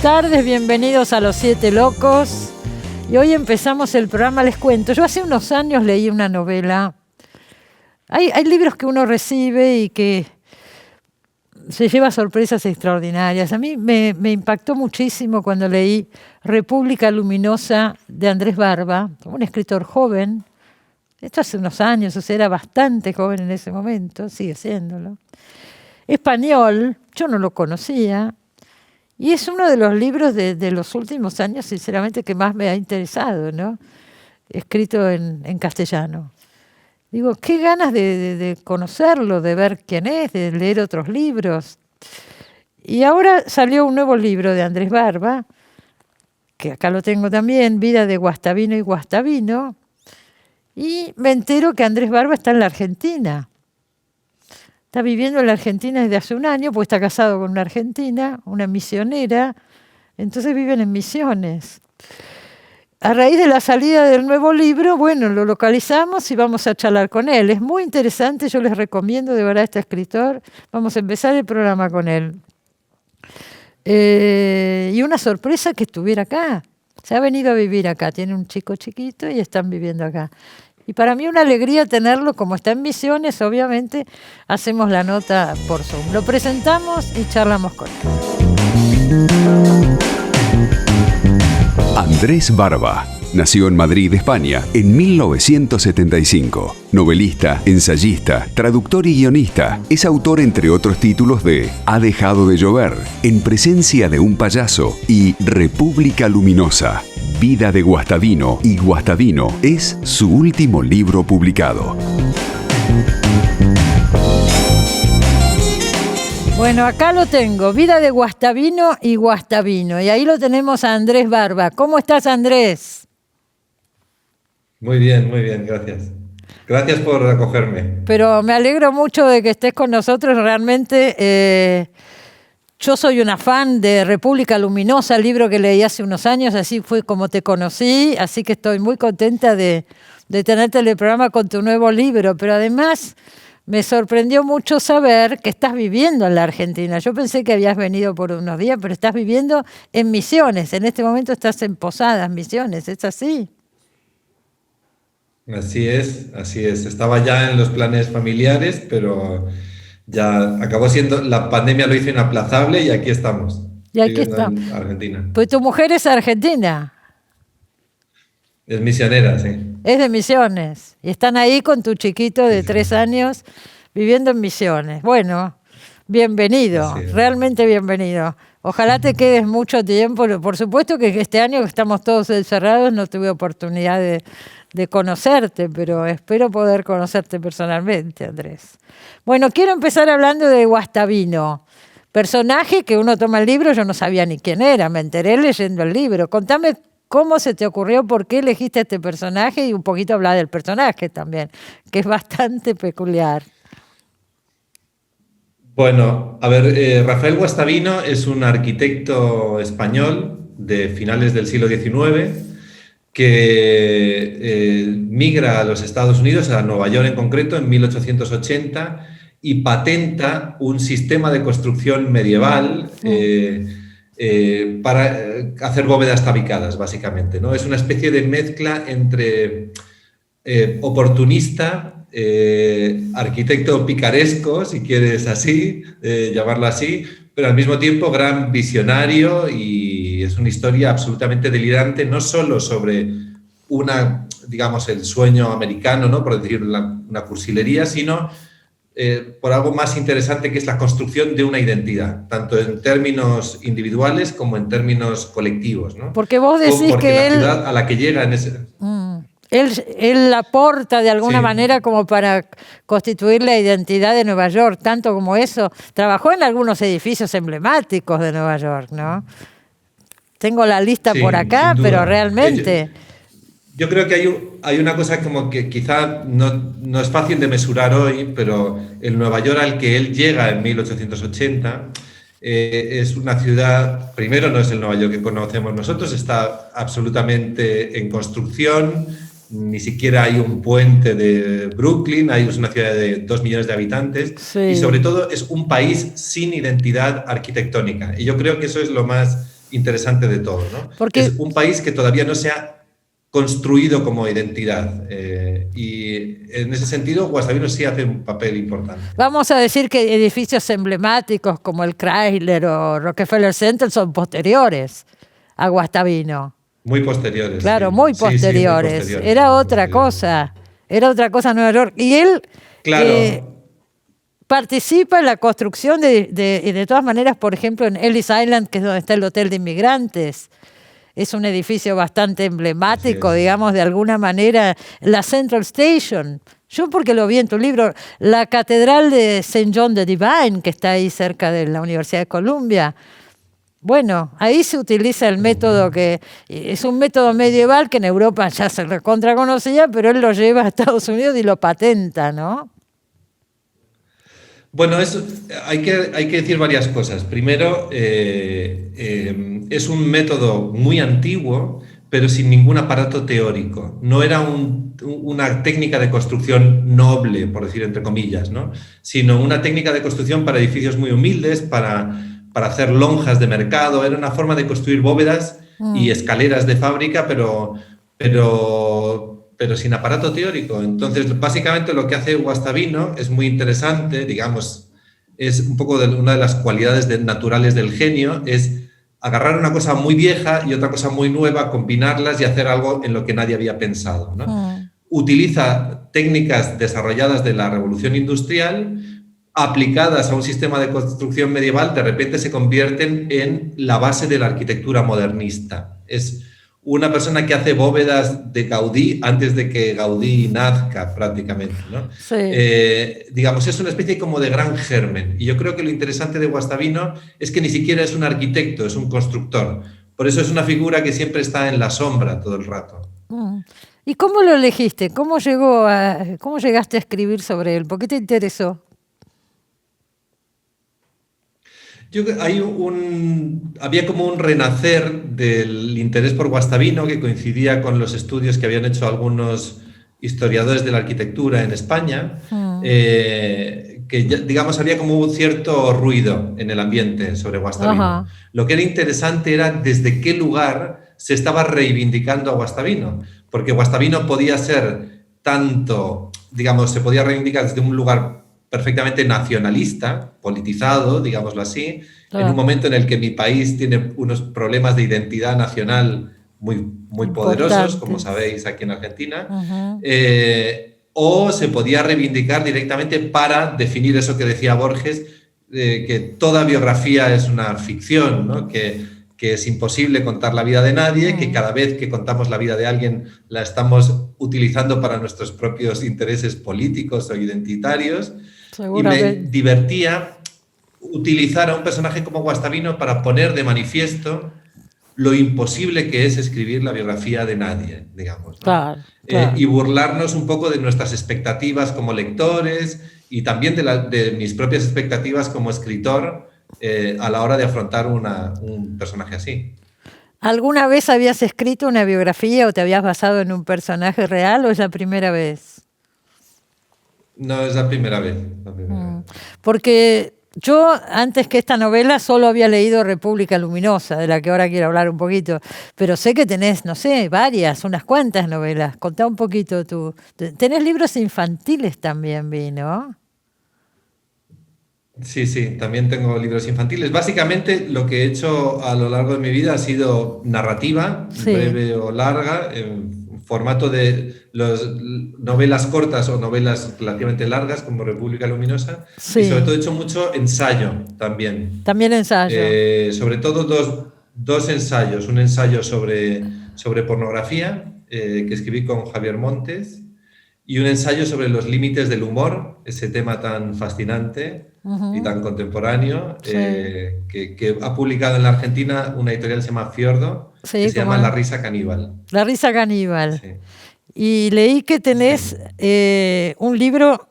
tardes, bienvenidos a Los Siete Locos. Y hoy empezamos el programa, les cuento. Yo hace unos años leí una novela. Hay libros que uno recibe y que se lleva sorpresas extraordinarias. A mí me impactó muchísimo cuando leí República Luminosa de Andrés Barba, un escritor joven. Esto hace unos años, o sea, era bastante joven en ese momento, sigue siéndolo. Español, yo no lo conocía. Y es uno de los libros de los últimos años, sinceramente, que más me ha interesado, ¿no? Escrito en castellano. Digo, qué ganas de conocerlo, de ver quién es, de leer otros libros. Y ahora salió un nuevo libro de Andrés Barba, que acá lo tengo también, Vida de Guastavino y Guastavino. Y me entero que Andrés Barba está en la Argentina. Está viviendo en la Argentina desde hace un año, porque está casado con una argentina, una misionera, entonces viven en Misiones. A raíz de la salida del nuevo libro, bueno, lo localizamos y vamos a charlar con él. Es muy interesante, yo les recomiendo de verdad a este escritor. Vamos a empezar el programa con él. Y una sorpresa que estuviera acá. Se ha venido a vivir acá, tiene un chico chiquito y están viviendo acá. Y para mí una alegría tenerlo, como está en Misiones, obviamente hacemos la nota por Zoom. Lo presentamos y charlamos con él. Andrés Barba nació en Madrid, España, en 1975. Novelista, ensayista, traductor y guionista. Es autor, entre otros títulos, de Ha dejado de llover, En presencia de un payaso y República Luminosa. Vida de Guastavino y Guastavino es su último libro publicado. Bueno, acá lo tengo, Vida de Guastavino y Guastavino. Y ahí lo tenemos a Andrés Barba. ¿Cómo estás, Andrés? Muy bien, gracias. Gracias por acogerme. Pero me alegro mucho de que estés con nosotros. Realmente yo soy una fan de República Luminosa, el libro que leí hace unos años, así fue como te conocí, así que estoy muy contenta de tenerte en el programa con tu nuevo libro. Pero además me sorprendió mucho saber que estás viviendo en la Argentina. Yo pensé que habías venido por unos días, pero estás viviendo en Misiones. En este momento estás en Posadas, Misiones, ¿es así? Así es. Estaba ya en los planes familiares, pero ya acabó siendo, la pandemia lo hizo inaplazable y aquí estamos. Y aquí está. En Argentina. Pues tu mujer es argentina. Es misionera, sí. Es de Misiones. Y están ahí con tu chiquito de 3 años viviendo en Misiones. Bueno, bienvenido, realmente bienvenido. Ojalá te quedes mucho tiempo. Por supuesto que este año que estamos todos encerrados no tuve oportunidad de conocerte, pero espero poder conocerte personalmente, Andrés. Bueno, quiero empezar hablando de Guastavino. Personaje que uno toma el libro, yo no sabía ni quién era, me enteré leyendo el libro. Contame cómo se te ocurrió, por qué elegiste este personaje y un poquito hablar del personaje también, que es bastante peculiar. Bueno, a ver, Rafael Guastavino es un arquitecto español de finales del siglo XIX que migra a los Estados Unidos, a Nueva York en concreto, en 1880 y patenta un sistema de construcción medieval para hacer bóvedas tabicadas, básicamente, ¿no? Es una especie de mezcla entre oportunista, arquitecto picaresco, si quieres así, llamarlo así, pero al mismo tiempo gran visionario, y es una historia absolutamente delirante, no solo sobre digamos, el sueño americano, ¿no? Por decir una cursilería, sino por algo más interesante, que es la construcción de una identidad, tanto en términos individuales como en términos colectivos, ¿no? Porque vos decís porque que la ciudad a la que llega en ese... Él aporta de alguna manera como para constituir la identidad de Nueva York, tanto como eso. Trabajó en algunos edificios emblemáticos de Nueva York, ¿no? Tengo la lista por acá, pero realmente... Yo creo que hay una cosa como que quizá no es fácil de mesurar hoy, pero el Nueva York al que él llega en 1880 es una ciudad, primero no es el Nueva York que conocemos nosotros, está absolutamente en construcción, ni siquiera hay un puente de Brooklyn, es una ciudad de 2 millones de habitantes, y sobre todo es un país sin identidad arquitectónica. Y yo creo que eso es lo más interesante de todo, ¿no? Porque es un país que todavía no se ha construido como identidad y en ese sentido Guastavino sí hace un papel importante. vamos a decir que edificios emblemáticos como el Chrysler o Rockefeller Center son posteriores a Guastavino. Muy posteriores. Claro, sí. muy Sí, sí, posteriores. muy posteriores. Era Muy otra posteriores. cosa. Era otra cosa en Nueva York. Y él Claro. participa en la construcción y de todas maneras, por ejemplo, en Ellis Island, que es donde está el Hotel de Inmigrantes. Es un edificio bastante emblemático, Así es. digamos, de alguna manera. La Central Station. Yo porque lo vi en tu libro. La Catedral de St. John the Divine, que está ahí cerca de la Universidad de Columbia. Bueno, ahí se utiliza el método que es un método medieval que en Europa ya se recontra conocía, pero él lo lleva a Estados Unidos y lo patenta, ¿no? Bueno, hay que decir varias cosas. Primero, es un método muy antiguo, pero sin ningún aparato teórico. No era una técnica de construcción noble, por decir entre comillas, ¿no? Sino una técnica de construcción para edificios muy humildes, para hacer lonjas de mercado. Era una forma de construir bóvedas y escaleras de fábrica, pero sin aparato teórico. Entonces, básicamente lo que hace Guastavino es muy interesante, digamos, es un poco una de las cualidades naturales del genio, es agarrar una cosa muy vieja y otra cosa muy nueva, combinarlas y hacer algo en lo que nadie había pensado, ¿no? Utiliza técnicas desarrolladas de la Revolución Industrial, aplicadas a un sistema de construcción medieval, de repente se convierten en la base de la arquitectura modernista. Es una persona que hace bóvedas de Gaudí antes de que Gaudí nazca prácticamente, ¿no? Sí. Digamos, es una especie como de gran germen. Y yo creo que lo interesante de Guastavino es que ni siquiera es un arquitecto, es un constructor. Por eso es una figura que siempre está en la sombra todo el rato. ¿Y cómo lo elegiste? ¿Cómo llegaste a escribir sobre él? ¿Por qué te interesó? Había como un renacer del interés por Guastavino que coincidía con los estudios que habían hecho algunos historiadores de la arquitectura en España, que digamos había como un cierto ruido en el ambiente sobre Guastavino. Ajá. Lo que era interesante era desde qué lugar se estaba reivindicando a Guastavino, porque Guastavino podía ser tanto, digamos, se podía reivindicar desde un lugar perfectamente nacionalista, politizado, digámoslo así, en un momento en el que mi país tiene unos problemas de identidad nacional muy poderosos, como sabéis aquí en Argentina, o se podía reivindicar directamente para definir eso que decía Borges, que toda biografía es una ficción, ¿no? que es imposible contar la vida de nadie, que cada vez que contamos la vida de alguien la estamos utilizando para nuestros propios intereses políticos o identitarios. Y me divertía utilizar a un personaje como Guastavino para poner de manifiesto lo imposible que es escribir la biografía de nadie, digamos, ¿no? Claro. Y burlarnos un poco de nuestras expectativas como lectores y también de mis propias expectativas como escritor a la hora de afrontar un personaje así. ¿Alguna vez habías escrito una biografía o te habías basado en un personaje real o es la primera vez? No, es la primera vez. Porque yo, antes que esta novela, solo había leído República Luminosa, de la que ahora quiero hablar un poquito, pero sé que tenés, no sé, unas cuantas novelas. Contá un poquito tú. Tenés libros infantiles también, vi, ¿no? Sí, también tengo libros infantiles. Básicamente lo que he hecho a lo largo de mi vida ha sido narrativa, breve o larga, en formato de novelas cortas o novelas relativamente largas como República Luminosa. Sí. Y sobre todo he hecho mucho ensayo también. También ensayo. Sobre todo dos ensayos. Un ensayo sobre pornografía que escribí con Javier Montes y un ensayo sobre los límites del humor, ese tema tan fascinante y tan contemporáneo, que ha publicado en la Argentina una editorial que se llama Fiordo, que se llama La Risa Caníbal. La Risa Caníbal. Sí. Y leí que tenés un libro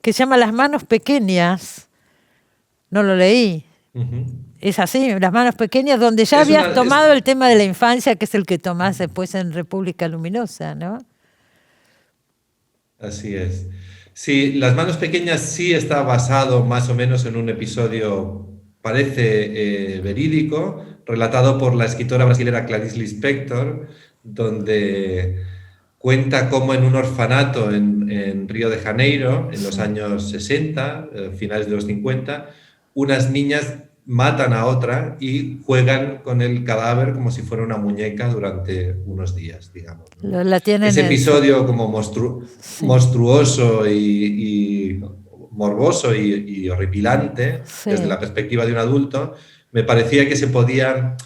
que se llama Las Manos Pequeñas. No lo leí. Es así, Las Manos Pequeñas, donde ya habías tomado el tema de la infancia, que es el que tomás después en República Luminosa, ¿no? Así es. Sí, Las Manos Pequeñas sí está basado más o menos en un episodio, parece verídico, relatado por la escritora brasilera Clarice Lispector, donde cuenta cómo en un orfanato en Río de Janeiro, en los años 60, finales de los 50, unas niñas matan a otra y juegan con el cadáver como si fuera una muñeca durante unos días, digamos, ¿no? Ese episodio como monstruoso y morboso y horripilante, desde la perspectiva de un adulto, me parecía que se podía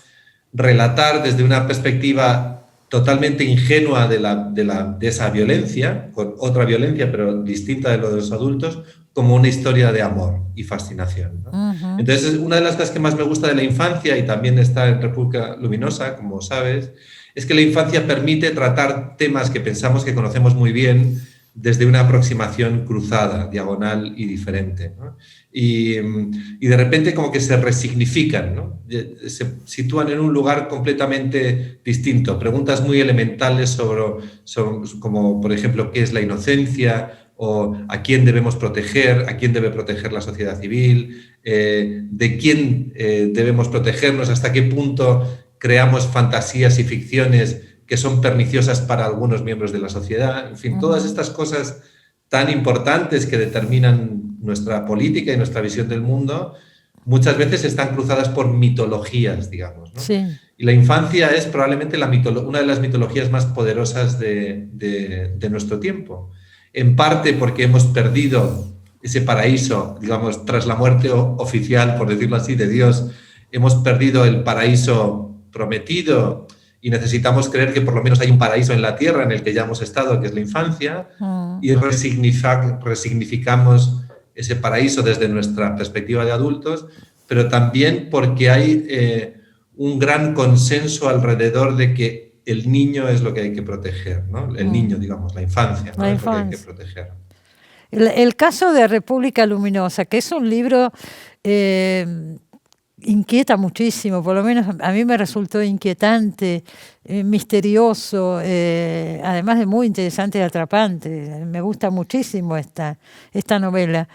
relatar desde una perspectiva totalmente ingenua de esa violencia, con otra violencia, pero distinta de lo de los adultos, como una historia de amor y fascinación, ¿no? Uh-huh. Entonces, una de las cosas que más me gusta de la infancia, y también está en República Luminosa, como sabes, es que la infancia permite tratar temas que pensamos que conocemos muy bien desde una aproximación cruzada, diagonal y diferente, ¿no? Y de repente como que se resignifican, ¿no? Se sitúan en un lugar completamente distinto. Preguntas muy elementales sobre como, por ejemplo, qué es la inocencia, o a quién debemos proteger, a quién debe proteger la sociedad civil, de quién debemos protegernos, hasta qué punto creamos fantasías y ficciones que son perniciosas para algunos miembros de la sociedad. En fin, todas estas cosas tan importantes que determinan nuestra política y nuestra visión del mundo, muchas veces están cruzadas por mitologías, digamos, ¿no? Sí. Y la infancia es probablemente una de las mitologías más poderosas de nuestro tiempo. En parte porque hemos perdido ese paraíso, digamos, tras la muerte oficial, por decirlo así, de Dios, hemos perdido el paraíso prometido y necesitamos creer que por lo menos hay un paraíso en la tierra en el que ya hemos estado, que es la infancia, y resignificamos ese paraíso desde nuestra perspectiva de adultos, pero también porque hay un gran consenso alrededor de que el niño es lo que hay que proteger, ¿no? El niño, digamos, la infancia, ¿no? Es lo que hay que proteger. El caso de República Luminosa, que es un libro inquieta muchísimo, por lo menos a mí me resultó inquietante, misterioso, además de muy interesante y atrapante. Me gusta muchísimo esta novela.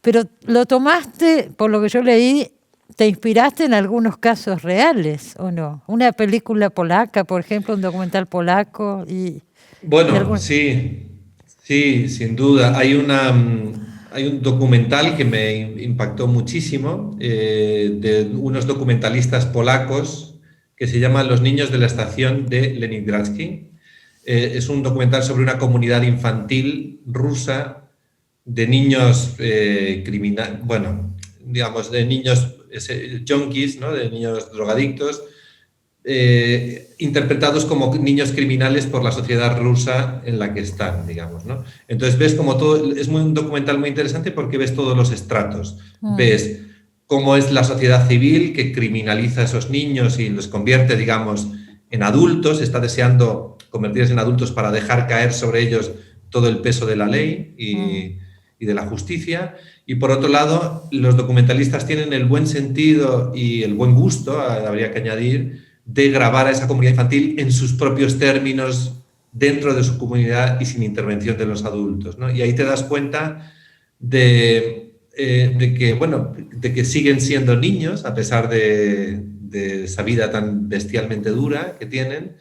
Pero lo tomaste, por lo que yo leí, ¿te inspiraste en algunos casos reales o no? Una película polaca, por ejemplo, un documental polaco. Bueno, sí, sin duda. Hay un documental que me impactó muchísimo de unos documentalistas polacos que se llama Los niños de la estación de Leningradsky. Es un documental sobre una comunidad infantil rusa de niños digamos, de niños junkies, ¿no? De niños drogadictos, interpretados como niños criminales por la sociedad rusa en la que están, digamos, ¿no? Entonces ves como todo, es un documental muy interesante porque ves todos los estratos. Ves cómo es la sociedad civil que criminaliza a esos niños y los convierte, digamos, en adultos, está deseando convertirse en adultos para dejar caer sobre ellos todo el peso de la ley y de la justicia. Y por otro lado, los documentalistas tienen el buen sentido y el buen gusto, habría que añadir, de grabar a esa comunidad infantil en sus propios términos, dentro de su comunidad y sin intervención de los adultos, ¿no? Y ahí te das cuenta de que siguen siendo niños, a pesar de esa vida tan bestialmente dura que tienen,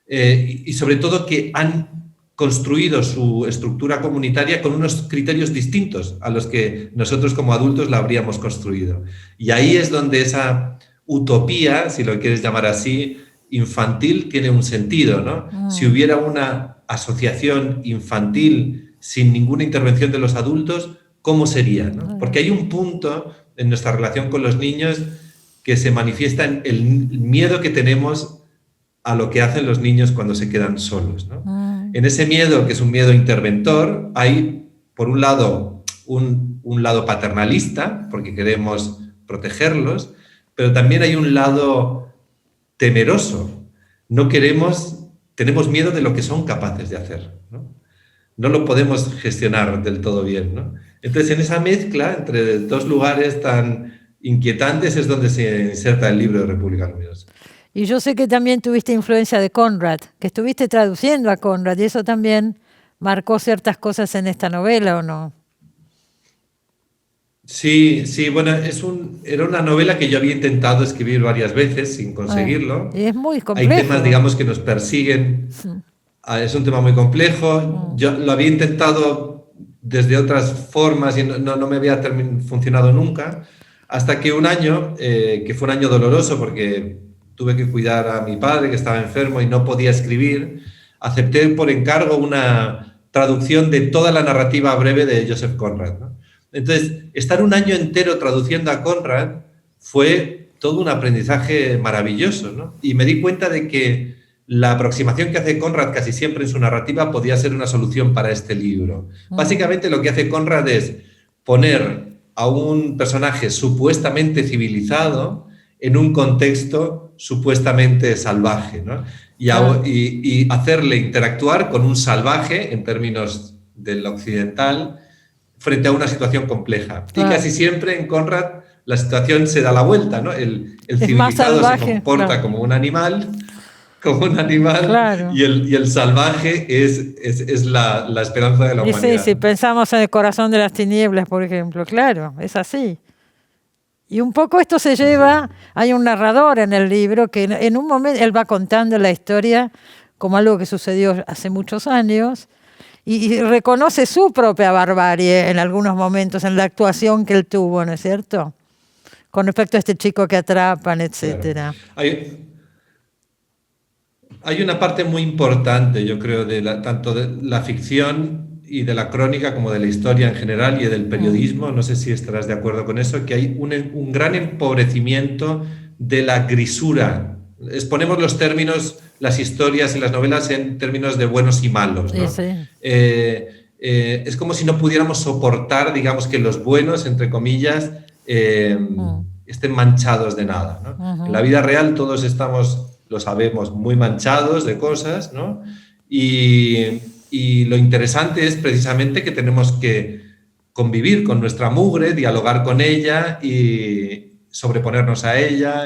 y sobre todo que han construido su estructura comunitaria con unos criterios distintos a los que nosotros como adultos la habríamos construido. Y ahí es donde esa utopía, si lo quieres llamar así, infantil, tiene un sentido, ¿no? Si hubiera una asociación infantil sin ninguna intervención de los adultos, ¿cómo sería, ¿no? Porque hay un punto en nuestra relación con los niños que se manifiesta en el miedo que tenemos a lo que hacen los niños cuando se quedan solos, ¿no? En ese miedo, que es un miedo interventor, hay, por un lado, un lado paternalista, porque queremos protegerlos, pero también hay un lado temeroso. Tenemos miedo de lo que son capaces de hacer, ¿no? No lo podemos gestionar del todo bien, ¿no? Entonces, en esa mezcla entre dos lugares tan inquietantes es donde se inserta el libro de República Luminosa. Y yo sé que también tuviste influencia de Conrad, que estuviste traduciendo a Conrad, y eso también marcó ciertas cosas en esta novela, ¿o no? Sí, sí, bueno, era una novela que yo había intentado escribir varias veces sin conseguirlo. Y es muy Hay temas, complejo. digamos, que nos persiguen. Es un tema muy complejo. Yo lo había intentado desde otras formas y no me había funcionado nunca. Hasta que un año, que fue un año doloroso porque tuve que cuidar a mi padre que estaba enfermo y no podía escribir, acepté por encargo una traducción de toda la narrativa breve de Joseph Conrad, ¿no? Entonces, estar un año entero traduciendo a Conrad fue todo un aprendizaje maravilloso, ¿no? Y me di cuenta de que la aproximación que hace Conrad casi siempre en su narrativa podía ser una solución para este libro. Básicamente lo que hace Conrad es poner a un personaje supuestamente civilizado en un contexto supuestamente salvaje, ¿no? Y hacerle interactuar con un salvaje en términos del occidental frente a una situación compleja. Y casi siempre en Conrad la situación se da la vuelta, ¿no? El civilizado salvaje, se comporta como un animal, claro. y el salvaje es la esperanza de la humanidad. Sí, si pensamos en El corazón de las tinieblas, por ejemplo, claro, es así. Y un poco esto se lleva, hay un narrador en el libro que en un momento él va contando la historia como algo que sucedió hace muchos años y reconoce su propia barbarie en algunos momentos en la actuación que él tuvo, ¿no es cierto? Con respecto a este chico que atrapan, etcétera. Claro. Hay una parte muy importante, yo creo, tanto de la ficción y de la crónica como de la historia en general y del periodismo, no sé si estarás de acuerdo con eso, que hay un gran empobrecimiento de la grisura. Exponemos los términos, las historias y las novelas en términos de buenos y malos, ¿no? Sí. Es como si no pudiéramos soportar, digamos, que los buenos, entre comillas, estén manchados de nada, ¿no? En la vida real todos estamos, lo sabemos, muy manchados de cosas, ¿no? Y lo interesante es precisamente que tenemos que convivir con nuestra mugre, dialogar con ella y sobreponernos a ella.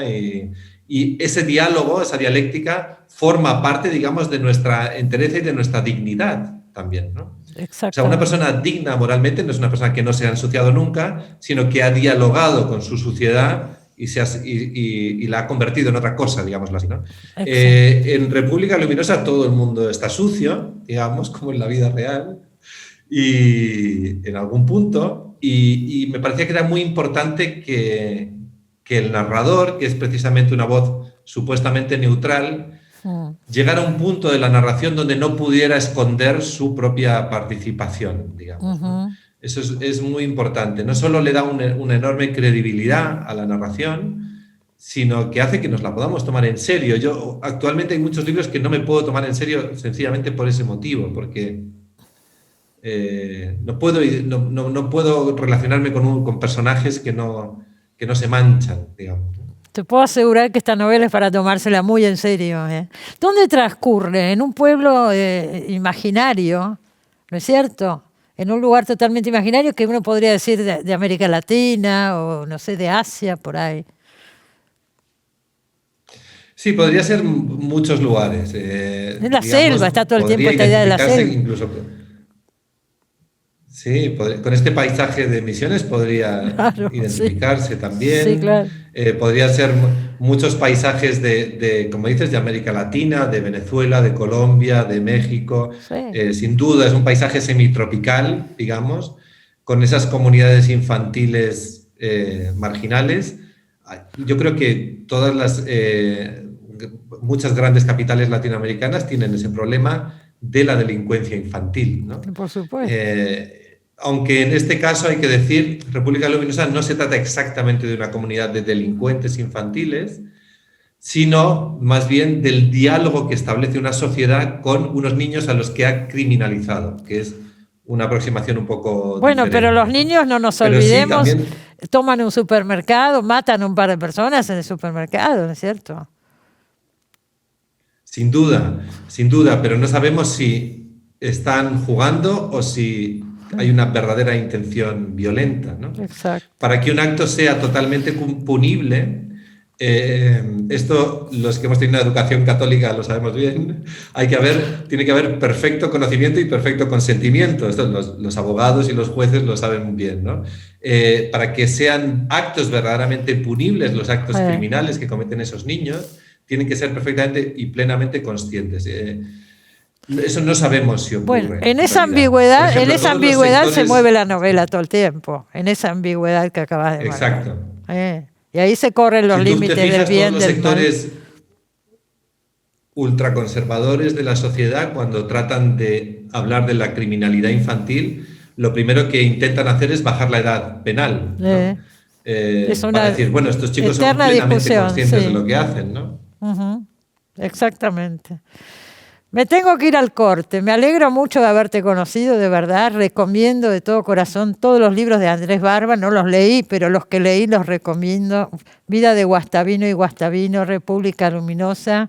Y ese diálogo, esa dialéctica, forma parte, digamos, de nuestra entereza y de nuestra dignidad también, ¿no? O sea, una persona digna moralmente no es una persona que no se ha ensuciado nunca, sino que ha dialogado con su suciedad y la ha convertido en otra cosa, digámoslo así, ¿no? En República Luminosa todo el mundo está sucio, digamos, como en la vida real, y en algún punto, y me parecía que era muy importante que el narrador, que es precisamente una voz supuestamente neutral, llegara a un punto de la narración donde no pudiera esconder su propia participación, digamos, ¿no? Eso es muy importante. No solo le da una enorme credibilidad a la narración, sino que hace que nos la podamos tomar en serio. Yo actualmente hay muchos libros que no me puedo tomar en serio sencillamente por ese motivo, porque no puedo relacionarme con personajes que no se manchan, digamos. Te puedo asegurar que esta novela es para tomársela muy en serio, ¿eh? ¿Dónde transcurre? En un pueblo imaginario, ¿no es cierto? En un lugar totalmente imaginario que uno podría decir de América Latina o, no sé, de Asia, por ahí. Sí, podría ser muchos lugares. Es la selva, está todo el tiempo esta idea de la selva. Incluso, sí, con este paisaje de Misiones podría identificarse también. Sí, claro. Podría ser muchos paisajes como dices, de América Latina, de Venezuela, de Colombia, de México. Sí. Sin duda es un paisaje semitropical, digamos, con esas comunidades infantiles marginales. Yo creo que muchas grandes capitales latinoamericanas tienen ese problema de la delincuencia infantil, ¿no? Por supuesto. Aunque en este caso hay que decir, República Luminosa no se trata exactamente de una comunidad de delincuentes infantiles, sino más bien del diálogo que establece una sociedad con unos niños a los que ha criminalizado, que es una aproximación un poco diferente. Pero los niños, no nos olvidemos, sí, también toman un supermercado, matan a un par de personas en el supermercado, ¿no es cierto? Sin duda, pero no sabemos si están jugando o si hay una verdadera intención violenta, ¿no? Exacto. Para que un acto sea totalmente punible, Esto, los que hemos tenido una educación católica lo sabemos bien, tiene que haber perfecto conocimiento y perfecto consentimiento. Esto los abogados y los jueces lo saben bien, ¿no? Para que sean actos verdaderamente punibles, los actos criminales que cometen esos niños, tienen que ser perfectamente y plenamente conscientes. Eso no sabemos si ocurre. Bueno, en esa ambigüedad, se mueve la novela todo el tiempo, en esa ambigüedad que acabas de marcar. Exacto. Y ahí se corren los límites del bien, todos los del mal. sectores ultraconservadores de la sociedad, cuando tratan de hablar de la criminalidad infantil, lo primero que intentan hacer es bajar la edad penal, ¿no? Es una para decir, bueno, estos chicos son plenamente conscientes de lo que hacen, ¿no? Exactamente. Me tengo que ir al corte. Me alegro mucho de haberte conocido, de verdad. Recomiendo de todo corazón todos los libros de Andrés Barba. No los leí, pero los que leí los recomiendo. Vida de Guastavino y Guastavino, República Luminosa.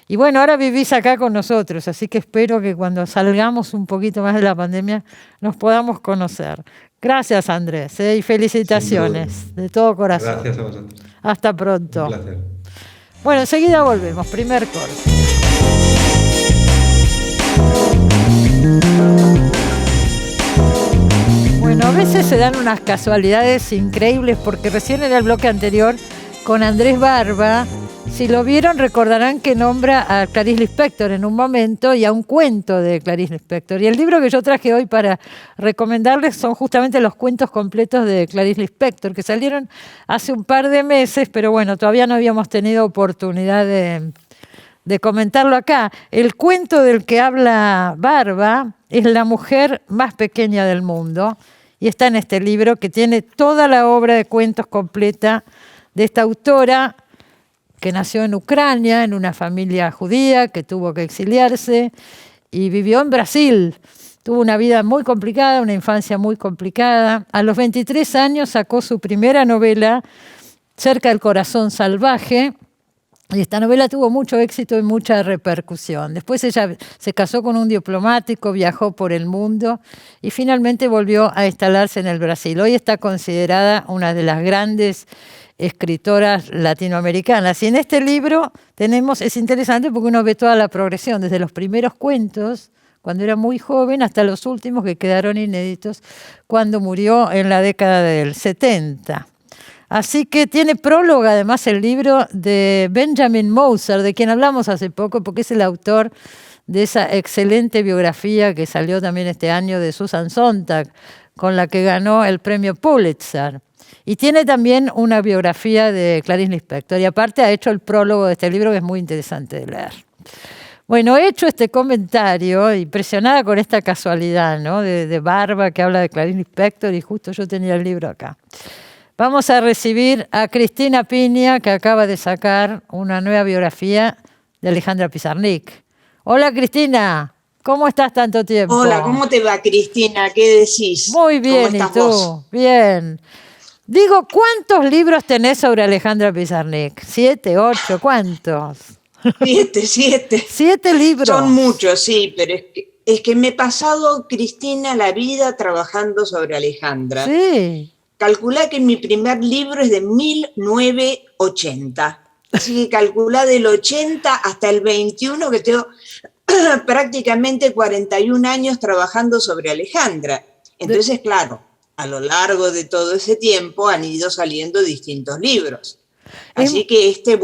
Y bueno, ahora vivís acá con nosotros, así que espero que cuando salgamos un poquito más de la pandemia nos podamos conocer. Gracias, Andrés, y felicitaciones de todo corazón. Gracias a vosotros. Hasta pronto. Un placer. Bueno, enseguida volvemos. Primer corte. Bueno, a veces se dan unas casualidades increíbles porque recién en el bloque anterior con Andrés Barba, si lo vieron recordarán que nombra a Clarice Lispector en un momento y a un cuento de Clarice Lispector. Y el libro que yo traje hoy para recomendarles son justamente los cuentos completos de Clarice Lispector, que salieron hace un par de meses, pero bueno, todavía no habíamos tenido oportunidad de comentarlo acá. El cuento del que habla Barba es La mujer más pequeña del mundo y está en este libro que tiene toda la obra de cuentos completa de esta autora que nació en Ucrania, en una familia judía que tuvo que exiliarse y vivió en Brasil. Tuvo una vida muy complicada, una infancia muy complicada. A los 23 años sacó su primera novela, Cerca del corazón salvaje, y esta novela tuvo mucho éxito y mucha repercusión. Después ella se casó con un diplomático, viajó por el mundo y finalmente volvió a instalarse en el Brasil. Hoy está considerada una de las grandes escritoras latinoamericanas. Y en este libro es interesante porque uno ve toda la progresión, desde los primeros cuentos, cuando era muy joven, hasta los últimos que quedaron inéditos, cuando murió en la década del 70. Así que tiene prólogo, además, el libro de Benjamin Moser, de quien hablamos hace poco, porque es el autor de esa excelente biografía que salió también este año de Susan Sontag, con la que ganó el premio Pulitzer. Y tiene también una biografía de Clarice Lispector. Y aparte ha hecho el prólogo de este libro, que es muy interesante de leer. Bueno, he hecho este comentario, impresionada con esta casualidad, ¿no? de Barba, que habla de Clarice Lispector, y justo yo tenía el libro acá. Vamos a recibir a Cristina Piña, que acaba de sacar una nueva biografía de Alejandra Pizarnik. Hola, Cristina. ¿Cómo estás tanto tiempo? Hola, ¿cómo te va, Cristina? ¿Qué decís? Muy bien, ¿Cómo estás ¿y tú? Vos? Bien. Digo, ¿cuántos libros tenés sobre Alejandra Pizarnik? ¿7, 8? ¿Cuántos? 7. 7 libros. Son muchos, sí, pero es que me he pasado, Cristina, la vida trabajando sobre Alejandra. Sí. Calculá que mi primer libro es de 1980. Así que calculá del 80 hasta el 21, que tengo prácticamente 41 años trabajando sobre Alejandra. Entonces, claro, a lo largo de todo ese tiempo han ido saliendo distintos libros. Así que este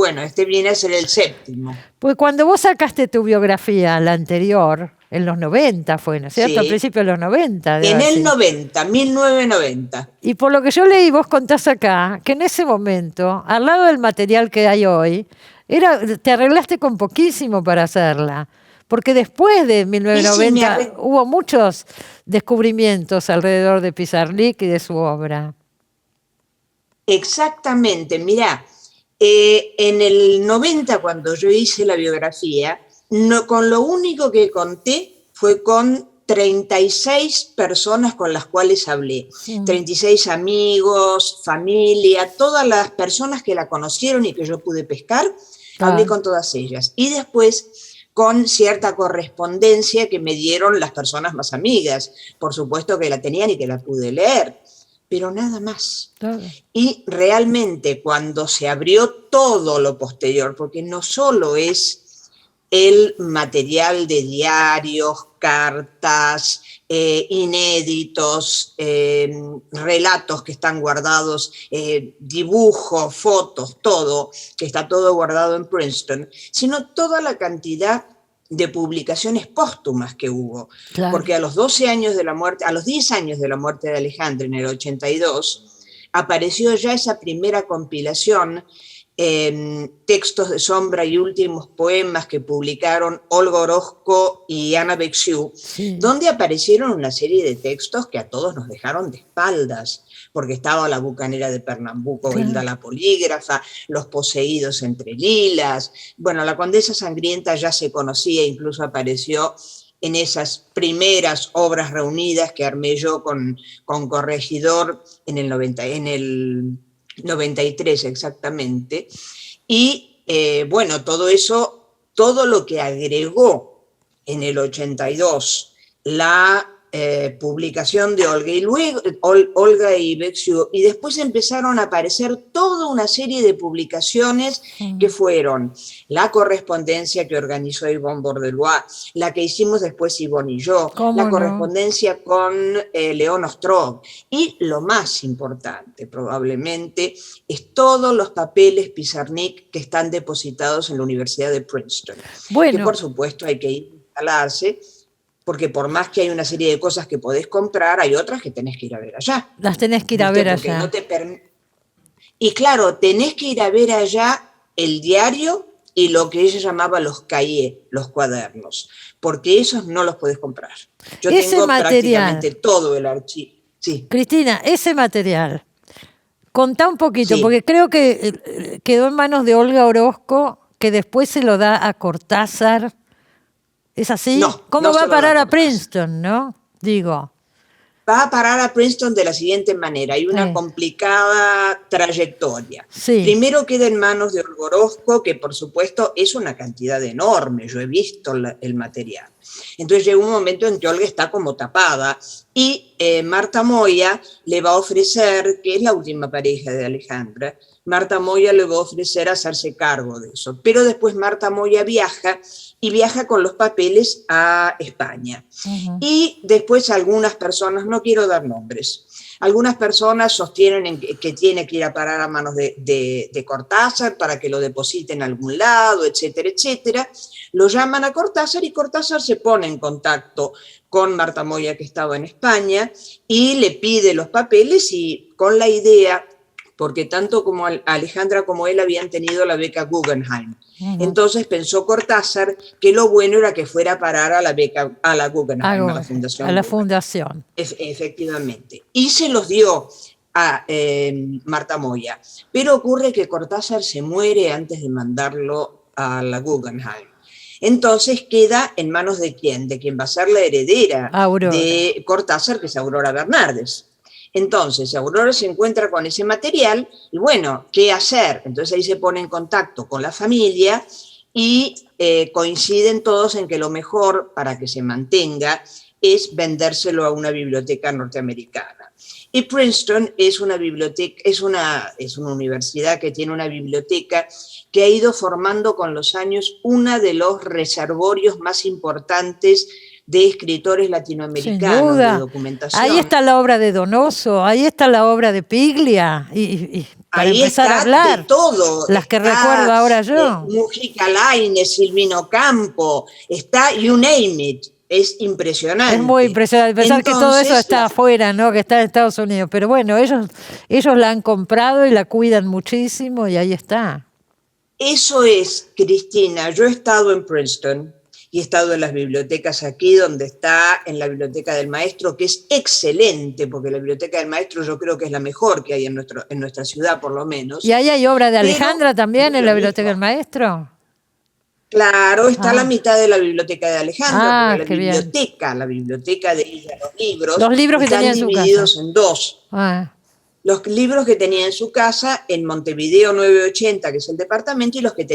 viene a ser el 7º. Pues cuando vos sacaste tu biografía, la anterior, en los 90 fue, ¿no es cierto? Sí. A principios de los 90. En el 90, 1990. Y por lo que yo leí, vos contás acá, que en ese momento, al lado del material que hay hoy, te arreglaste con poquísimo para hacerla. Porque después de 1990 hubo muchos descubrimientos alrededor de Pizarnik y de su obra. Exactamente, mirá, en el 90 cuando yo hice la biografía, con lo único que conté fue con 36 personas con las cuales hablé, 36 amigos, familia, todas las personas que la conocieron y que yo pude pescar, hablé con todas ellas. Y después con cierta correspondencia que me dieron las personas más amigas, por supuesto que la tenían y que la pude leer. pero nada más. Claro. Y realmente cuando se abrió todo lo posterior, porque no solo es el material de diarios, cartas, inéditos, relatos que están guardados, dibujos, fotos, todo, que está todo guardado en Princeton, sino toda la cantidad de publicaciones póstumas que hubo. Claro. Porque a los 12 años de la muerte, a los 10 años de la muerte de Alejandra en el 82, apareció ya esa primera compilación, textos de sombra y últimos poemas que publicaron Olga Orozco y Ana Bexiu, Sí. donde aparecieron una serie de textos que a todos nos dejaron de espaldas, porque estaba La bucanera de Pernambuco, Claro. Hilda la polígrafa, Los poseídos entre lilas. Bueno, la condesa sangrienta ya se conocía, incluso apareció en esas primeras obras reunidas que armé yo con Corregidor en el 93 exactamente. Y bueno, todo eso, todo lo que agregó en el 82 la publicación de Olga y Bexiu, y después empezaron a aparecer toda una serie de publicaciones que fueron la correspondencia que organizó Yvonne Bordelois, la que hicimos después Ivonne y yo, la correspondencia con León Ostrov, y lo más importante probablemente es todos los papeles Pizarnik que están depositados en la Universidad de Princeton, que por supuesto hay que ir a instalarse, porque por más que hay una serie de cosas que podés comprar, hay otras que tenés que ir a ver allá. Las tenés que ir a ver allá. No y claro, tenés que ir a ver allá el diario y lo que ella llamaba los cahiers, los cuadernos, porque esos no los podés comprar. Yo tengo prácticamente todo el archivo. Sí. Cristina, ese material, contá un poquito, porque creo que quedó en manos de Olga Orozco, que después se lo da a Cortázar. ¿Es así? No, ¿Cómo no va a parar a Princeton, no? Digo. Va a parar a Princeton de la siguiente manera. Hay una complicada trayectoria. Sí. Primero queda en manos de Olga Orozco, que por supuesto es una cantidad enorme. Yo he visto el material. Entonces llega un momento en que Olga está como tapada y Marta Moya le va a ofrecer, que es la última pareja de Alejandra, Marta Moya le va a ofrecer hacerse cargo de eso. Pero después Marta Moya viaja y viaja con los papeles a España. Y después algunas personas, no quiero dar nombres, algunas personas sostienen que tiene que ir a parar a manos de Cortázar para que lo deposite en algún lado, etcétera, etcétera. Lo llaman a Cortázar y Cortázar se pone en contacto con Marta Moya, que estaba en España, y le pide los papeles, y con la idea, porque tanto como Alejandra como él habían tenido la beca Guggenheim. Entonces pensó Cortázar que lo bueno era que fuera a parar a la beca, a la Guggenheim, a la fundación. A la fundación. Efectivamente. Y se los dio a Marta Moya. Pero ocurre que Cortázar se muere antes de mandarlo a la Guggenheim. Entonces queda en manos de ¿quién? De quien va a ser la heredera de Cortázar, que es Aurora Bernardes. Entonces, Aurora se encuentra con ese material y bueno, ¿qué hacer? Entonces ahí se pone en contacto con la familia y coinciden todos en que lo mejor para que se mantenga es vendérselo a una biblioteca norteamericana. Y Princeton es una biblioteca, es una universidad que tiene una biblioteca que ha ido formando con los años uno de los reservorios más importantes de escritores latinoamericanos, de documentación. Ahí está la obra de Donoso, ahí está la obra de Piglia, y para ahí empezar a hablar, de todo. Las que recuerdo ahora yo. Mujica Lainez, Silvino Campo, está You Name It. Es impresionante. Es muy impresionante pensar que todo eso está afuera, ¿no? Que está en Estados Unidos. Pero bueno, ellos la han comprado y la cuidan muchísimo y ahí está. Eso es, Cristina. Yo he estado en Princeton y he estado en las bibliotecas aquí, donde está en la Biblioteca del Maestro, que es excelente, porque la Biblioteca del Maestro yo creo que es la mejor que hay en nuestra ciudad, por lo menos. ¿Y ahí hay obra de Alejandra también en la Biblioteca del Maestro? Claro, está la mitad de la biblioteca de Alejandra, porque la biblioteca de ella, los libros que tenía en su casa. Están divididos en dos. Los libros que tenía en su casa en Montevideo 980, que es el departamento, y los que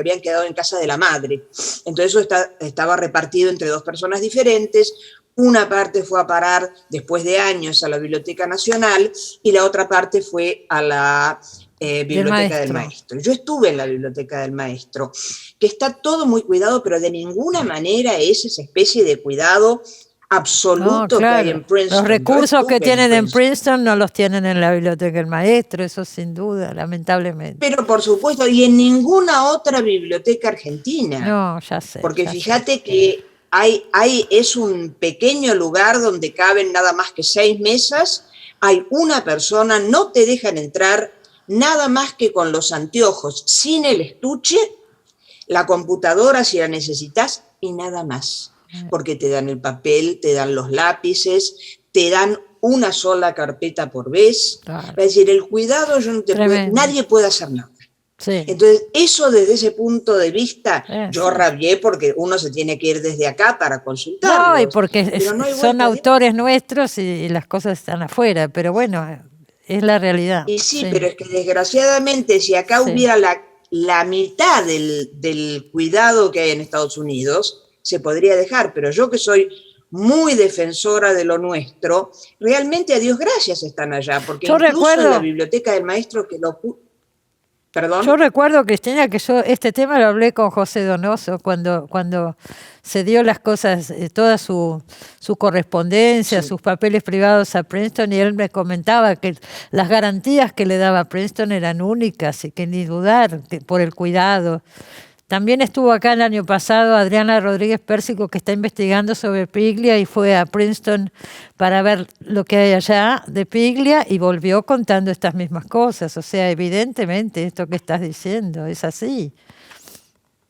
habían quedado en casa de la madre. Entonces eso estaba repartido entre dos personas diferentes. Una parte fue a parar después de años a la Biblioteca Nacional y la otra parte fue a la Biblioteca del Maestro. Yo estuve en la Biblioteca del Maestro, que está todo muy cuidado, pero de ninguna manera es esa especie de cuidado absoluto que hay en Princeton. Los recursos que tienen en Princeton no los tienen en la Biblioteca del Maestro, eso sin duda, lamentablemente. Pero por supuesto, y en ninguna otra biblioteca argentina. No, ya sé. Porque fíjate que es un pequeño lugar donde caben nada más que 6 mesas, hay una persona, no te dejan entrar nada más que con los anteojos, sin el estuche, la computadora si la necesitas y nada más. Porque te dan el papel, te dan los lápices, te dan una sola carpeta por vez. Claro. Es decir, el cuidado nadie puede hacer nada. Sí. Entonces, eso desde ese punto de vista, yo rabié porque uno se tiene que ir desde acá para consultarlos. No, y porque son autores nuestros y las cosas están afuera, pero bueno, es la realidad. Y sí, pero es que desgraciadamente si acá hubiera la mitad del cuidado que hay en Estados Unidos, se podría dejar, pero yo que soy muy defensora de lo nuestro, realmente a Dios gracias están allá, porque yo incluso en la Biblioteca del Maestro que lo... ¿Perdón? Yo recuerdo, Cristina, que yo este tema lo hablé con José Donoso cuando se dio las cosas, toda su correspondencia, sus papeles privados a Princeton, y él me comentaba que las garantías que le daba Princeton eran únicas y que ni dudar por el cuidado. También estuvo acá el año pasado Adriana Rodríguez Pérsico, que está investigando sobre Piglia y fue a Princeton para ver lo que hay allá de Piglia y volvió contando estas mismas cosas. O sea, evidentemente esto que estás diciendo es así.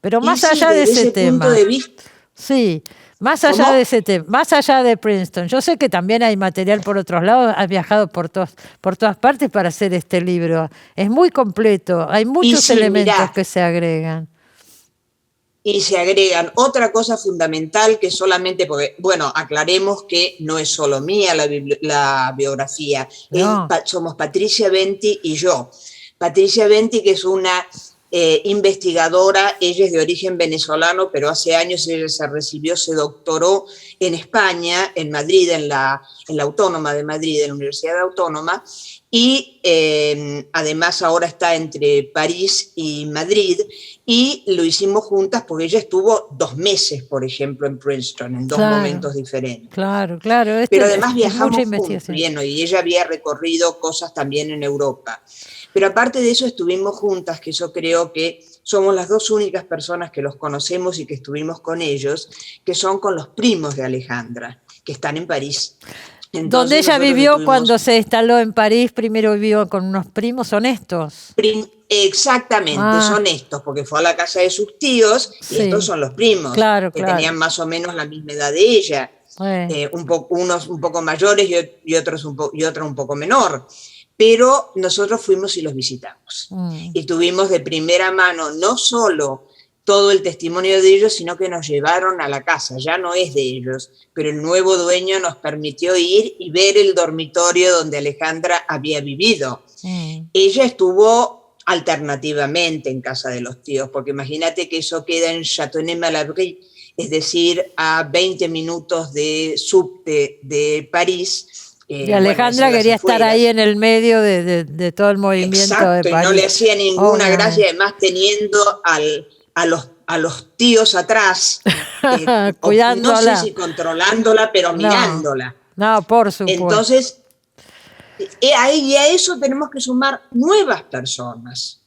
Pero más allá de ese tema. Punto de vista. Sí, más allá de ese tema, más allá de Princeton. Yo sé que también hay material por otros lados, has viajado por todas partes para hacer este libro. Es muy completo, hay muchos elementos que se agregan. Y se agregan otra cosa fundamental que solamente, porque, bueno, aclaremos que no es solo mía la biografía, no. Somos Patricia Venti y yo. Patricia Venti, que es una investigadora, ella es de origen venezolano, pero hace años ella se recibió, se doctoró en España, en Madrid, en la Autónoma de Madrid, en la Universidad Autónoma, y además ahora está entre París y Madrid, y lo hicimos juntas porque ella estuvo 2 meses, por ejemplo, en Princeton, en 2 momentos diferentes. Claro. Pero además viajamos juntos, y ella había recorrido cosas también en Europa. Pero aparte de eso estuvimos juntas, que yo creo que somos las 2 únicas personas que los conocemos y que estuvimos con ellos, que son con los primos de Alejandra, que están en París. Entonces, donde ella vivió cuando se instaló en París, primero vivió con unos primos honestos. Exactamente, son estos, porque fue a la casa de sus tíos y estos son los primos, que tenían más o menos la misma edad de ella, unos un poco mayores y otro un poco menor. Pero nosotros fuimos y los visitamos. Y tuvimos de primera mano no solo todo el testimonio de ellos, sino que nos llevaron a la casa. Ya no es de ellos, pero el nuevo dueño nos permitió ir y ver el dormitorio donde Alejandra había vivido. Ella estuvo alternativamente en casa de los tíos, porque imagínate que eso queda en Châtenay-Malabry, es decir, a 20 minutos de subte de París. Y Alejandra quería estar ahí en el medio de todo el movimiento de París. Y no le hacía ninguna gracia, además teniendo a los tíos atrás, cuidándola. No sé si controlándola, pero mirándola. No, por supuesto. Entonces, y a eso tenemos que sumar nuevas personas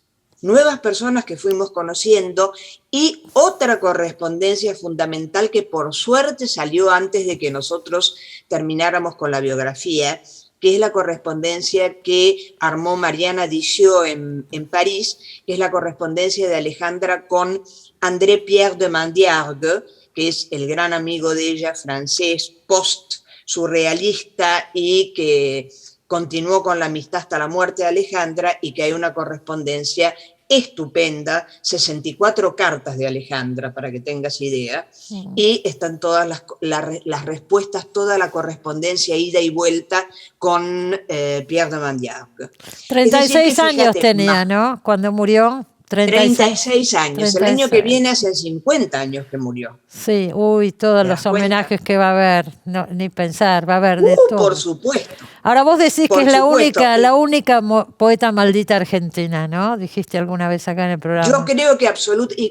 que fuimos conociendo, y otra correspondencia fundamental que por suerte salió antes de que nosotros termináramos con la biografía, que es la correspondencia que armó Mariana Diciot en París, que es la correspondencia de Alejandra con André Pierre de Mandiargue, que es el gran amigo de ella, francés, post-surrealista, y que continuó con la amistad hasta la muerte de Alejandra, y que hay una correspondencia estupenda, 64 cartas de Alejandra, para que tengas idea, y están todas las respuestas, toda la correspondencia, ida y vuelta con Pierre de Mandiargue. 36 años tenía, ¿no? Cuando murió, 36 años. 36. El año que viene hacen 50 años que murió. Sí, uy, todos ¿Te das los homenajes cuenta? que va a haber, no, ni pensar, va a haber de todo. Por supuesto. Ahora vos decís Por que es supuesto. la única poeta maldita argentina, ¿no? Dijiste alguna vez acá en el programa. Yo creo que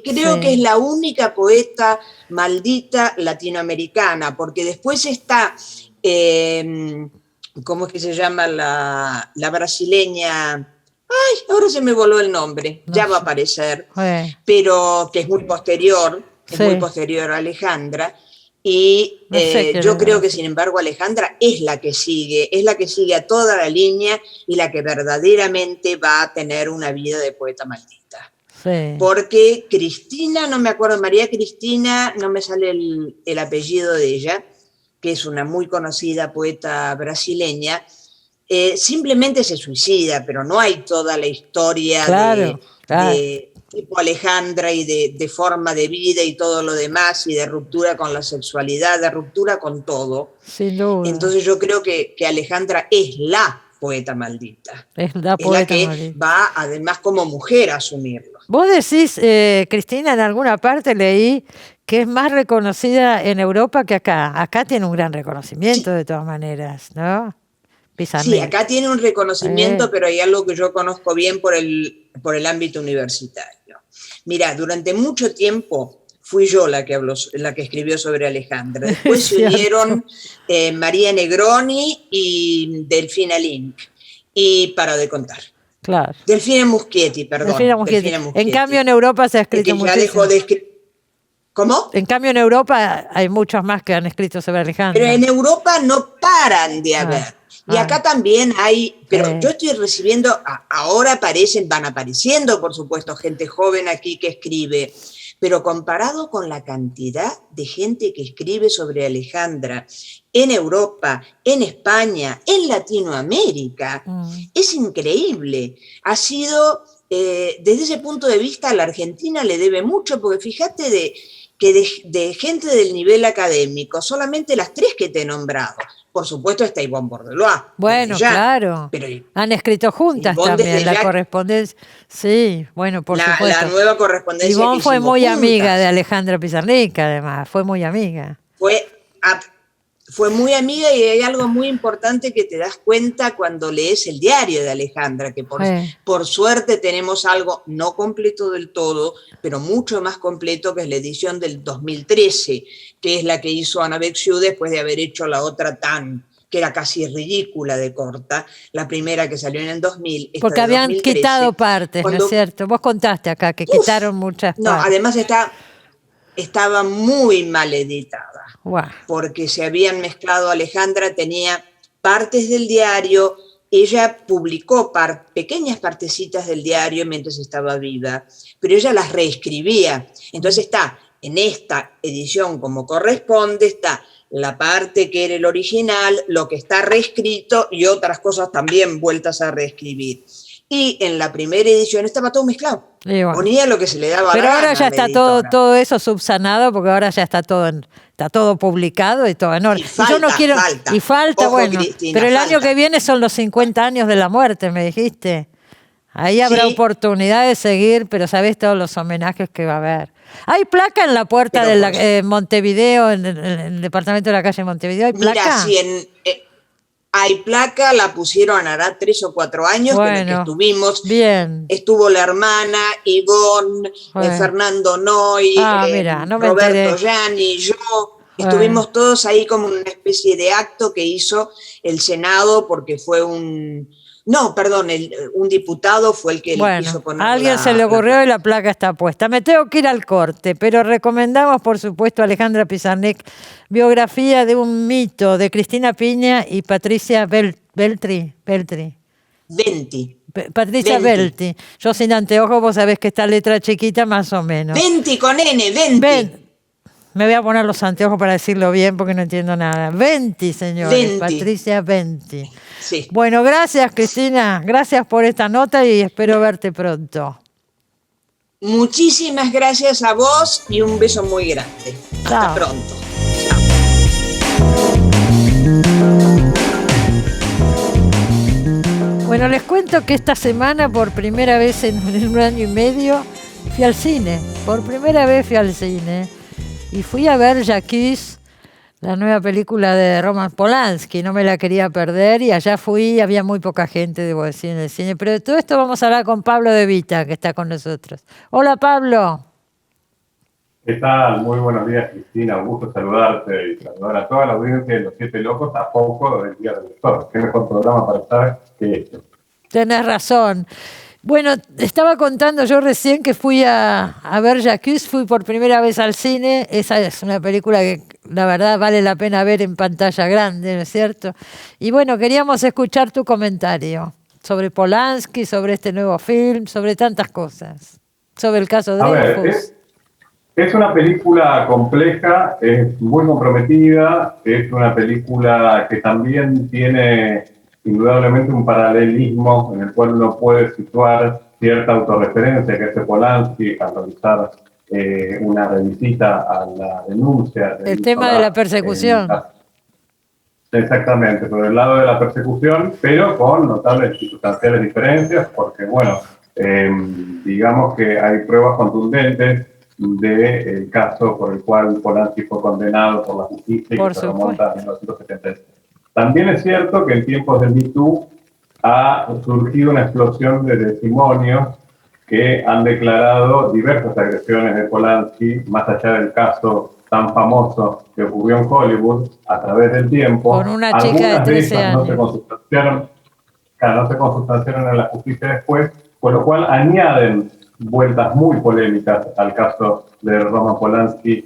creo Sí. que es la única poeta maldita latinoamericana, porque después está, ¿cómo es que se llama la brasileña? Ay, ahora se me voló el nombre, No ya va a sé. aparecer, Bueno, pero que es muy posterior a Alejandra. Y No sé quién yo es creo que, Brasil. sin embargo, Alejandra es la que sigue a toda la línea y la que verdaderamente va a tener una vida de poeta maldita. sí. Porque Cristina, no me acuerdo, María Cristina, no me sale el apellido de ella, que es una muy conocida poeta brasileña, simplemente se suicida, pero no hay toda la historia Claro, claro. de tipo Alejandra y de forma de vida y todo lo demás, y de ruptura con la sexualidad, de ruptura con todo. Sin duda. Entonces yo creo que Alejandra es la poeta maldita. Es la Es la poeta que maldita. va, además, como mujer a asumirlo. Vos decís, Cristina, en alguna parte leí que es más reconocida en Europa que acá. Acá tiene un gran reconocimiento de todas maneras, ¿no? Sí, Pizarnik. acá tiene un reconocimiento, pero hay algo que yo conozco bien por el ámbito universitario. Mira, durante mucho tiempo fui yo la que escribió sobre Alejandra. Después se Cierto. unieron María Negroni y Delfina Link. Y para de contar. Claro. Delfina Muschietti, perdón. Delfina Muschietti. Delfina Muschietti. En cambio, en Europa se ha Que escrito ya muchísimo. dejó de escribir. ¿Cómo? En cambio, en Europa hay muchos más que han escrito sobre Alejandra. Pero en Europa no paran de haber. Y acá también hay, pero yo estoy recibiendo, ahora van apareciendo, por supuesto, gente joven aquí que escribe, pero comparado con la cantidad de gente que escribe sobre Alejandra en Europa, en España, en Latinoamérica, es increíble. Ha sido, desde ese punto de vista, a la Argentina le debe mucho, porque fíjate que de gente del nivel académico, solamente las 3 que te he nombrado. Por supuesto está Ivonne Bordelois. Bueno, claro. Pero han escrito juntas también la correspondencia. Sí, bueno, por supuesto. La nueva correspondencia. Ivonne fue muy juntas. amiga de Alejandra Pizarnik, además. Fue muy amiga. Fue muy amiga, y hay algo muy importante que te das cuenta cuando lees el diario de Alejandra, que por suerte tenemos algo no completo del todo, pero mucho más completo, que es la edición del 2013, que es la que hizo Ana Becciu después de haber hecho la otra que era casi ridícula de corta, la primera que salió en el 2000. Porque habían 2013, quitado partes, ¿no es cierto? Vos contaste acá que quitaron muchas partes. No, además estaba muy mal editada. Wow. Porque se habían mezclado. Alejandra tenía partes del diario, ella publicó pequeñas partecitas del diario mientras estaba viva, pero ella las reescribía. Entonces está en esta edición como corresponde, está la parte que era el original, lo que está reescrito y otras cosas también vueltas a reescribir. Y en la primera edición estaba todo mezclado. Bueno, ponía lo que se le daba pero la gana. Pero ahora ya está todo eso subsanado, porque ahora ya está todo publicado y todo en orden. Y falta, Ojo, bueno, Cristina, pero el año que viene son los 50 años de la muerte, me dijiste. Ahí habrá oportunidad de seguir, pero sabés todos los homenajes que va a haber. Hay placa en la puerta de Montevideo, en el departamento de la calle Montevideo. ¿Hay placa? Mira, hay placa, la pusieron hará 3 o 4 años que estuvimos. Bien. Estuvo la hermana, Ivonne, Fernando Noy, Roberto Gianni, yo. Estuvimos todos ahí como una especie de acto que hizo el Senado, porque fue un diputado fue el que le quiso poner. A alguien se le ocurrió y la placa está puesta. Me tengo que ir al corte, pero recomendamos, por supuesto, a Alejandra Pizarnik, biografía de un mito de Cristina Piña y Patricia Beltri. Patricia Belti. Yo sin anteojos, vos sabés que esta letra chiquita más o menos. Venti con N, Venti. Me voy a poner los anteojos para decirlo bien porque no entiendo nada. Venti, señores. Patricia Venti. Sí. Bueno, gracias, Cristina. Gracias por esta nota y espero verte pronto. Muchísimas gracias a vos y un beso muy grande. Hasta pronto. Bueno, les cuento que esta semana, por primera vez en un año y medio, fui al cine. Por primera vez fui al cine. Y fui a ver Jacques, la nueva película de Roman Polanski. No me la quería perder y allá fui, había muy poca gente, debo decir, en el cine. Pero de todo esto vamos a hablar con Pablo De Vita, que está con nosotros. Hola, Pablo. ¿Qué tal? Muy buenos días, Cristina. Un gusto saludarte y saludar a toda la audiencia de Los Siete Locos a poco del Día del Lector. Qué mejor programa para estar que este. Tenés razón. Bueno, estaba contando yo recién que fui a ver Jacques, fui por primera vez al cine. Esa es una película que la verdad vale la pena ver en pantalla grande, ¿no es cierto? Y bueno, queríamos escuchar tu comentario sobre Polanski, sobre este nuevo film, sobre tantas cosas, sobre el caso Dreyfus. Es una película compleja, es muy comprometida, es una película que también tiene indudablemente un paralelismo en el cual uno puede situar cierta autorreferencia que hace Polanski al realizar una revisita a la denuncia. El tema de la persecución. Exactamente, por el lado de la persecución, pero con notables y sustanciales diferencias, porque bueno, digamos que hay pruebas contundentes del caso por el cual Polanski fue condenado por la justicia y que se remonta a 1976. También es cierto que en tiempos del Me Too ha surgido una explosión de testimonios que han declarado diversas agresiones de Polanski, más allá del caso tan famoso que ocurrió en Hollywood a través del tiempo. Con una chica de 13 años. No se consustanciaron en la justicia después, con lo cual añaden vueltas muy polémicas al caso de Roman Polanski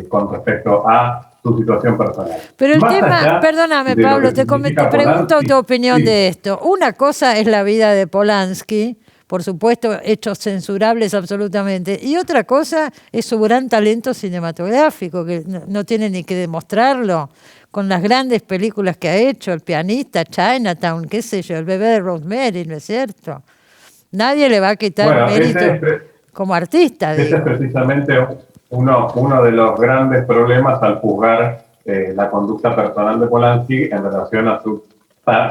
con respecto a su situación personal. Pero el tema, perdóname Pablo, te pregunto tu opinión de esto. Una cosa es la vida de Polanski, por supuesto, hechos censurables absolutamente, y otra cosa es su gran talento cinematográfico, que no tiene ni que demostrarlo, con las grandes películas que ha hecho, El pianista, Chinatown, qué sé yo, El bebé de Rosemary, ¿no es cierto? Nadie le va a quitar mérito como artista. Ese es precisamente uno de los grandes problemas al juzgar la conducta personal de Polanski en relación a su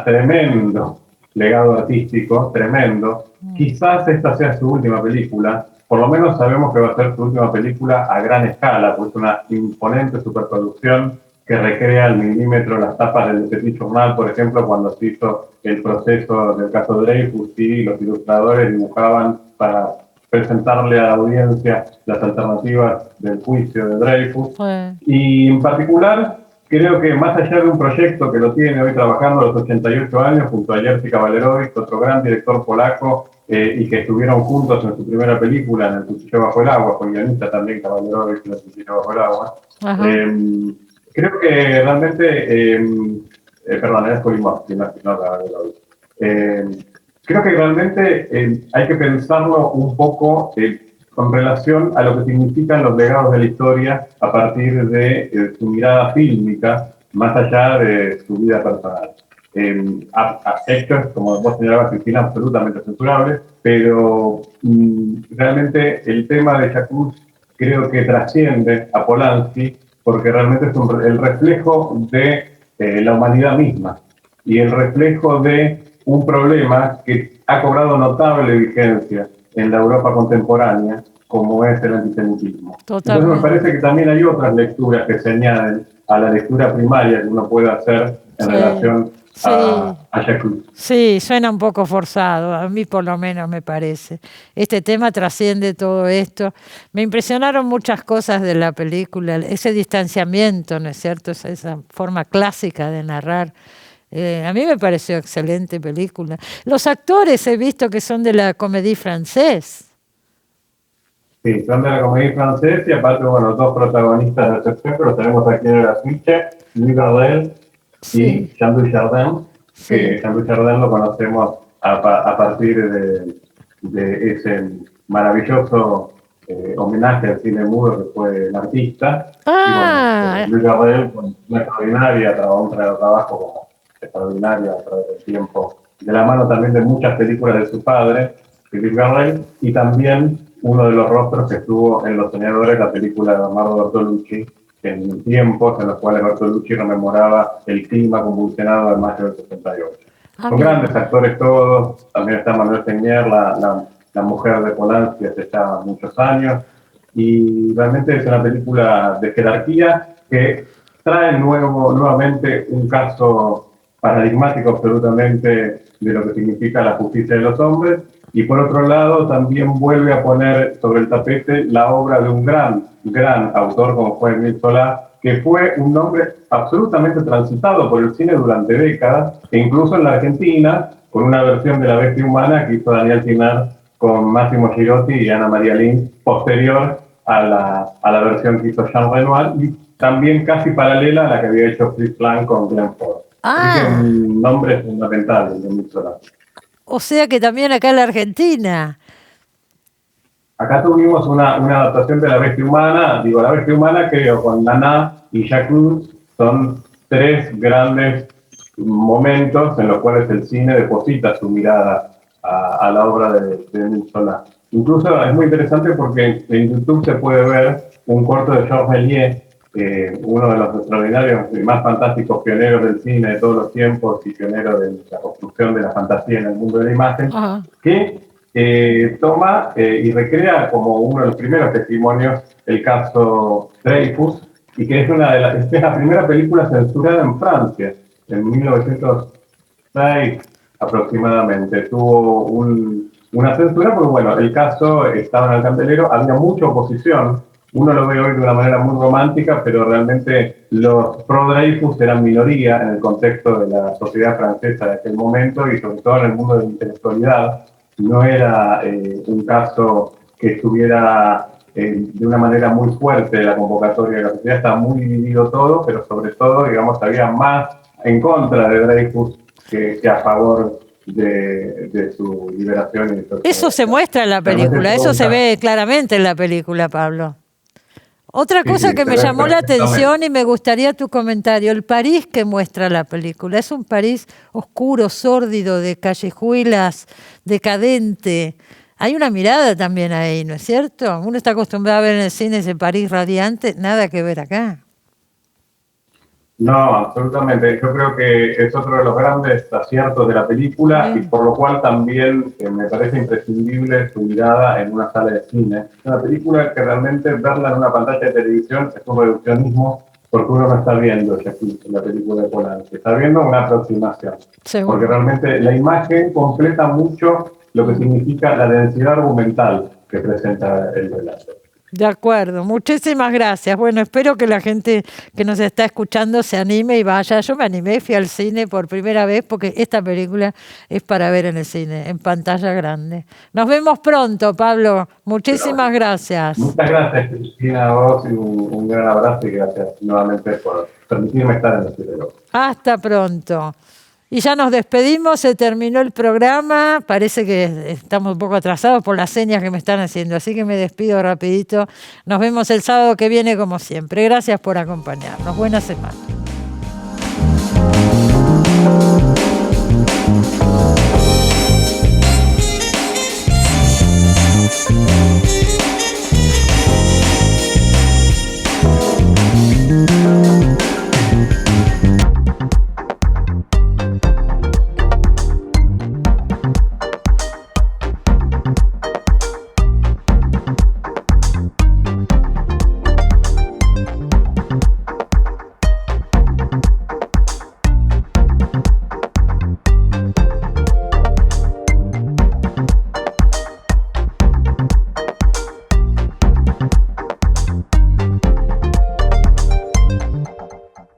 tremendo legado artístico, tremendo. Quizás esta sea su última película, por lo menos sabemos que va a ser su última película a gran escala, pues es una imponente superproducción que recrea al milímetro las tapas del Petit Journal, por ejemplo, cuando se hizo el proceso del caso Dreyfus y los ilustradores dibujaban para presentarle a la audiencia las alternativas del juicio de Dreyfus. Y en particular, creo que más allá de un proyecto que lo tiene hoy trabajando a los 88 años, junto a Jerzy Kawalerowicz, otro gran director polaco, y que estuvieron juntos en su primera película, en El cuchillo bajo el agua, fue guionista también Kawalerowicz en El cuchillo bajo el agua. Creo que realmente, perdón, es Polimovsky, no creo que realmente hay que pensarlo un poco con relación a lo que significan los legados de la historia a partir de su mirada fílmica, más allá de su vida personal. Esto es, como vos señalabas, Cristina, absolutamente censurable, pero realmente el tema de Jacques creo que trasciende a Polanski, porque realmente es el reflejo de la humanidad misma y el reflejo de un problema que ha cobrado notable vigencia en la Europa contemporánea, como es el antisemitismo. Totalmente. Entonces me parece que también hay otras lecturas que se añaden a la lectura primaria que uno puede hacer en relación a Jacques. Sí, suena un poco forzado, a mí por lo menos me parece. Este tema trasciende todo esto. Me impresionaron muchas cosas de la película, ese distanciamiento, ¿no es cierto? Esa forma clásica de narrar. A mí me pareció excelente película. Los actores he visto que son de la Comédie Française. Sí, son de la Comédie Française y aparte, bueno, dos protagonistas del espectáculo los tenemos aquí en el afiche, Louis Gardel y Jean Dujardin, que Jean Dujardin lo conocemos a partir de ese maravilloso homenaje al cine mudo que fue El artista. Y bueno, Louis Gardel con una un trabajo como extraordinario a través del tiempo, de la mano también de muchas películas de su padre, Philippe Garrel, y también uno de los rostros que estuvo en Los Soñadores, la película de Bernardo Bertolucci, en tiempos en los cuales Bertolucci rememoraba el clima convulsionado de mayo del 68. Son grandes actores todos. También está Manuel Señer, la mujer de Polanski hace ya muchos años. Y realmente es una película de jerarquía que trae nuevamente un caso paradigmático absolutamente de lo que significa la justicia de los hombres. Y por otro lado, también vuelve a poner sobre el tapete la obra de un gran autor como fue Émile Zola, que fue un nombre absolutamente transitado por el cine durante décadas, e incluso en la Argentina, con una versión de La Bestia Humana que hizo Daniel Tinar con Máximo Girotti y Ana María Lynch, posterior a la versión que hizo Jean Renoir, y también casi paralela a la que había hecho Fritz Lang con Glenn Ford. Así que un nombre fundamental el de Émile Zola. O sea que también acá en la Argentina. Acá tuvimos una adaptación de La Bestia Humana. Digo, La Bestia Humana, creo, con Nana y Jacques son tres grandes momentos en los cuales el cine deposita su mirada a la obra de Émile Zola. Incluso es muy interesante porque en YouTube se puede ver un corto de Georges Méliès, uno de los extraordinarios y más fantásticos pioneros del cine de todos los tiempos y pionero de la construcción de la fantasía en el mundo de la imagen, que toma y recrea como uno de los primeros testimonios el caso Dreyfus, y que es la primera película censurada en Francia, en 1906 aproximadamente. Tuvo una censura porque, bueno, el caso estaba en el candelero, había mucha oposición. Uno lo ve hoy de una manera muy romántica, pero realmente los pro-Dreyfus eran minoría en el contexto de la sociedad francesa de aquel momento y sobre todo en el mundo de la intelectualidad. No era un caso que estuviera de una manera muy fuerte la convocatoria de la sociedad, estaba muy dividido todo, pero sobre todo, digamos, había más en contra de Dreyfus que a favor de su liberación. Y de su eso se muestra en la película, eso se ve claramente en la película, Pablo. Otra cosa que me llamó la atención y me gustaría tu comentario, el París que muestra la película. Es un París oscuro, sórdido, de callejuelas, decadente. Hay una mirada también ahí, ¿no es cierto? Uno está acostumbrado a ver en el cine ese París radiante, nada que ver acá. No, absolutamente. Yo creo que es otro de los grandes aciertos de la película y por lo cual también me parece imprescindible su mirada en una sala de cine. Es una película que realmente verla en una pantalla de televisión es un reduccionismo porque uno no está viendo la película de Polanski, está viendo una aproximación. ¿Seguro? Porque realmente la imagen completa mucho lo que significa la densidad argumental que presenta el relato. De acuerdo, muchísimas gracias. Bueno, espero que la gente que nos está escuchando se anime y vaya. Yo me animé, fui al cine por primera vez porque esta película es para ver en el cine, en pantalla grande. Nos vemos pronto, Pablo. Muchísimas gracias. Muchas gracias, Cristina, a vos y un gran abrazo y gracias nuevamente por permitirme estar en el cine. Hasta pronto. Y ya nos despedimos, se terminó el programa, parece que estamos un poco atrasados por las señas que me están haciendo, así que me despido rapidito. Nos vemos el sábado que viene como siempre. Gracias por acompañarnos. Buena semana.